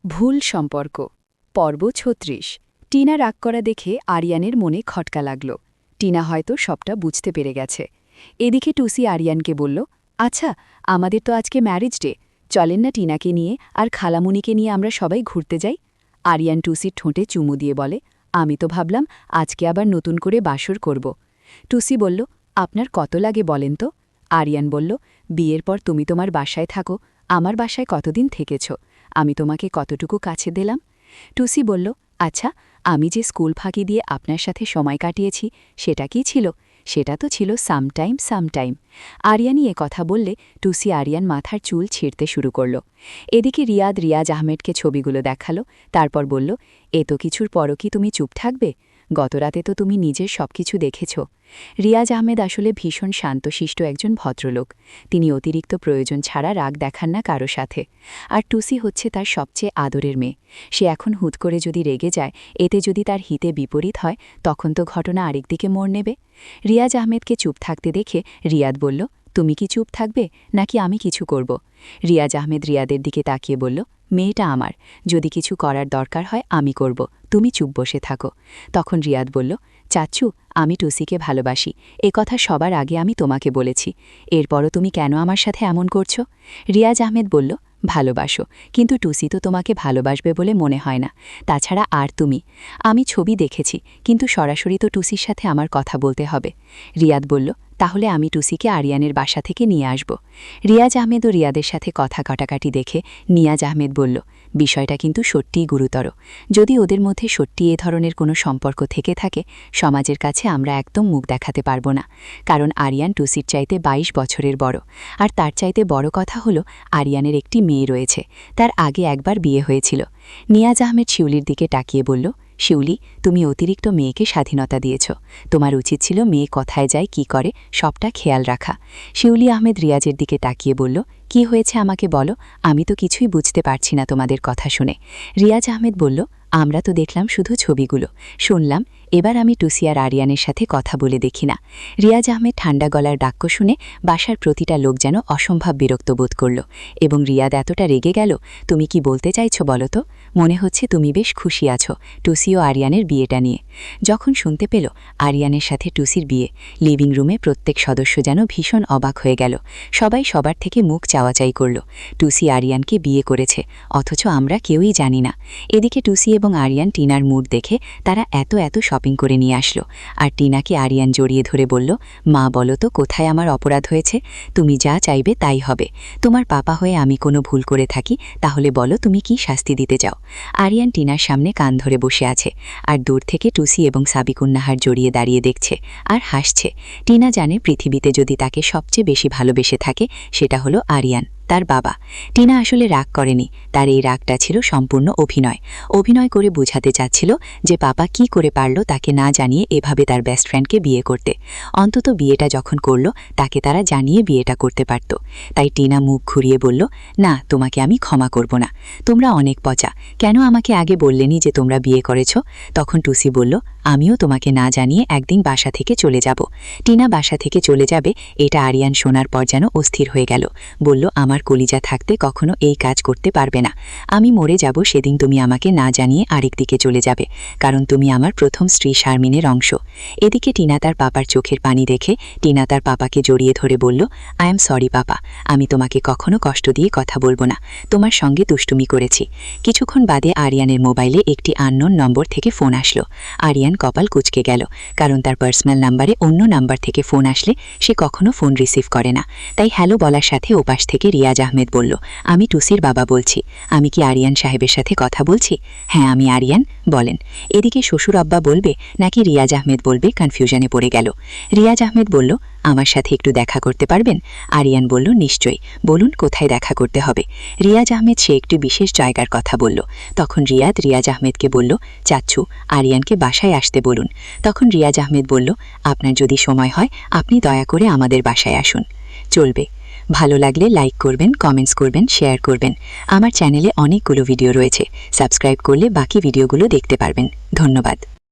ভুল সম্পর্ক পর্ব ৩৬। টিনা রাগ করা দেখে আরিয়ানের মনে খটকা লাগল। টিনা হয়তো সবটা বুঝতে পেরে গেছে। এদিকে টুসি আরিয়ানকে বলল, আচ্ছা, আমাদের তো আজকে ম্যারেজ ডে, চলেন না টিনাকে নিয়ে আর খালামুনিকে নিয়ে আমরা সবাই ঘুরতে যাই। আরিয়ান টুসির ঠোঁটে চুমু দিয়ে বলে, আমি তো ভাবলাম আজকে আবার নতুন করে বাসর করব। টুসি বলল, আপনার কত লাগে বলেন তো। আরিয়ান বলল, বিয়ের পর তুমি তোমার বাসায় থাকো, আমার বাসায় কতদিন থেকেছ, আমি তোমাকে কতটুকু কাছে দিলাম। টুসি বলল, আচ্ছা, আমি যে স্কুল ফাঁকি দিয়ে আপনার সাথে সময় কাটিয়েছি সেটা কি ছিল? সেটা তো ছিল সামটাইম। আরিয়ানই কথা বললে টুসি আরিয়ান মাথার চুল ছিঁড়তে শুরু করল। এদিকে রিয়াজ আহমেদকে ছবিগুলো দেখালো, তারপর বলল, এ তো কিছুর পরও কি তুমি চুপ থাকবে? গতরাতে তো তুমি নিজের সবকিছু দেখেছ। রিয়াজ আহমেদ আসলে ভীষণ শান্তশিষ্ট একজন ভদ্রলোক। তিনি অতিরিক্ত প্রয়োজন ছাড়া রাগ দেখান না কারো সাথে। আর টুসি হচ্ছে তার সবচেয়ে আদরের মেয়ে। সে এখন হুট করে যদি রেগে যায়, এতে যদি তার হিতে বিপরীত হয়, তখন তো ঘটনা আরেকদিকে মোড় নেবে। রিয়াজ আহমেদকে চুপ থাকতে দেখে রিয়াদ বলল, তুমি কি চুপ থাকবে নাকি আমি কিছু করব? রিয়াজ আহমেদ রিয়াদের দিকে তাকিয়ে বলল, মেয়েটা আমার, যদি কিছু করার দরকার হয় আমি করব, তুমি চুপ বসে থাকো। তখন রিয়াদ বলল, চাচ্চু, আমি টুসিকে ভালোবাসি, কথা সবার আগে আমি তোমাকে বলেছি, এরপরও তুমি কেন আমার সাথে এমন করছো? রিয়াজ আহমেদ বলল, ভালোবাসো, কিন্তু টুসি তো তোমাকে ভালোবাসবে বলে মনে হয় না। তাছাড়া আর তুমি, আমি ছবি দেখেছি, কিন্তু সরাসরি তো টুসির সাথে আমার কথা বলতে হবে। রিয়াদ বলল, তাহলে আমি টুসিকে আরিয়ানের বাসা থেকে নিয়ে আসব। রিয়াজ আহমেদ ও রিয়াদের সাথে কথা কাটাকাটি দেখে নিয়াজ আহমেদ বলল, বিষয়টা কিন্তু সত্যিই গুরুতর। যদি ওদের মধ্যে সত্যি এ ধরনের কোনো সম্পর্ক থেকে থাকে, সমাজের কাছে আমরা একদম মুখ দেখাতে পারব না। কারণ আরিয়ান টুসির চাইতে ২২ বছরের বড়, আর তার চাইতে বড় কথা হলো আরিয়ানের একটি মেয়ে রয়েছে, তার আগে একবার বিয়ে হয়েছিল। নিয়াজ আহমেদ শিউলির দিকে তাকিয়ে বলল, শিউলি, তুমি অতিরিক্ত মেয়েকে স্বাধীনতা দিয়েছ, তোমার উচিত ছিল মেয়ে কোথায় যায় কি করে সবটা খেয়াল রাখা। শিউলি আহমেদ রিয়াজের দিকে তাকিয়ে বলল, কি হয়েছে আমাকে বলো, আমি তো কিছুই বুঝতে পারছি না তোমাদের কথা শুনে। রিয়াজ আহমেদ বলল, আমরা তো দেখলাম শুধু ছবিগুলো, শুনলাম, এবার আমি টুসি আর আরিয়ানের সাথে কথা বলে দেখি না। রিয়াজ আহমেদ ঠান্ডা গলার বাক্য শুনে বাসার প্রতিটা লোক যেন অসম্ভব বিরক্ত বোধ করল, এবং রিয়াদ এতটা রেগে গেল, তুমি কি বলতে চাইছ বলো তো? মনে হচ্ছে তুমি বেশ খুশি আছো টুসি ও আরিয়ানের বিয়েটা নিয়ে। যখন শুনতে পেল আরিয়ানের সাথে টুসির বিয়ে, লিভিং রুমে প্রত্যেক সদস্য যেন ভীষণ অবাক হয়ে গেল। সবাই সবার থেকে মুখ চাওয়াচাই করল। টুসি আরিয়ানকে বিয়ে করেছে, অথচ আমরা কেউই জানি না। এদিকে টুসি এবং আরিয়ান টিনার মুড দেখে তারা এত শপিং করে নিয়ে আসলো। আর টিনাকে আরিয়ান জড়িয়ে ধরে বলল, মা বলো তো কোথায় আমার অপরাধ হয়েছে? তুমি যা চাইবে তাই হবে। তোমার পাপা হয়ে আমি কোনো ভুল করে থাকি, তাহলে বলো তুমি কি শাস্তি দিতে চাও? আরিয়ান টিনার সামনে কান ধরে বসে আছে, আর দূর থেকে টুসি এবং সাবিকুন্নাহার জড়িয়ে দাঁড়িয়ে দেখছে আর হাসছে। টিনা জানে পৃথিবীতে যদি তাকে সবচেয়ে বেশি ভালোবেসে থাকে সেটা হলো আরিয়ান, তার বাবা। টিনা আসলে রাগ করেনি, তার এই রাগটা ছিল সম্পূর্ণ অভিনয় করে বোঝাতে চাচ্ছিল যে পাপা কি করে পারল তাকে না জানিয়ে এভাবে তার বেস্ট ফ্রেন্ডকে বিয়ে করতে। অন্তত বিয়েটা যখন করল তাকে তারা জানিয়ে বিয়েটা করতে পারত। তাই টিনা মুখ ঘুরিয়ে বলল, না, তোমাকে আমি ক্ষমা করব না, তোমরা অনেক পচা, কেন আমাকে আগে বললেনি যে তোমরা বিয়ে করেছ? তখন টুসি বলল, আমিও তোমাকে না জানিয়ে একদিন বাসা থেকে চলে যাব। টিনা বাসা থেকে চলে যাবে এটা আরিয়ান শোনার পর যেন অস্থির হয়ে গেল। বলল, আমার কলিজা থাকতে কখনো এই কাজ করতে পারবে না। আমি মরে যাব সেদিন তুমি আমাকে না জানিয়ে আরেক দিকে চলে যাবে, কারণ তুমি আমার প্রথম স্ত্রী শারমিনের অংশ। এদিকে টিনা তার পাপার চোখের পানি দেখে টিনা তার পাপাকে জড়িয়ে ধরে বলল, আই এম সরি পাপা, আমি তোমাকে কখনো কষ্ট দিয়ে কথা বলবো না, তোমার সঙ্গে দুষ্টুমি করেছি। কিছুক্ষণ বাদে আরিয়ানের মোবাইলে একটি আননোন নম্বর থেকে ফোন আসলো। আরিয়ান কপাল কুঁচকে গেল, কারণ তার পার্সোনাল নাম্বারে অন্য নাম্বার থেকে ফোন আসলে সে কখনো ফোন রিসিভ করে না। তাই হ্যালো বলার সাথে ওপাশ থেকে রিয়াজ আহমেদ বলল, আমি টুসির বাবা বলছি, আমি কি আরিয়ান সাহেবের সাথে কথা বলছি? হ্যাঁ, আমি আরিয়ান, বলেন। এদিকে শ্বশুর আব্বা বলবে নাকি রিয়াজ আহমেদ বলবে, কনফিউশনে পড়ে গেল। রিয়াজ আহমেদ বলল, আমার সাথে একটু দেখা করতে পারবেন? আরিয়ান বলল, নিশ্চয়ই, বলুন কোথায় দেখা করতে হবে? রিয়াজ আহমেদ সে একটি বিশেষ জায়গার কথা বলল। তখন রিয়াজ আহমেদকে বলল, চাচ্ছু, আরিয়ানকে বাসায় আসতে বলুন। তখন রিয়াজ আহমেদ বলল, আপনার যদি সময় হয় আপনি দয়া করে আমাদের বাসায় আসুন। চলবে। ভালো লাগলে লাইক করবেন, কমেন্টস করবেন, শেয়ার করবেন। আমার চ্যানেলে অনেকগুলো ভিডিও রয়েছে, সাবস্ক্রাইব করলে বাকি ভিডিওগুলো দেখতে পারবেন। ধন্যবাদ।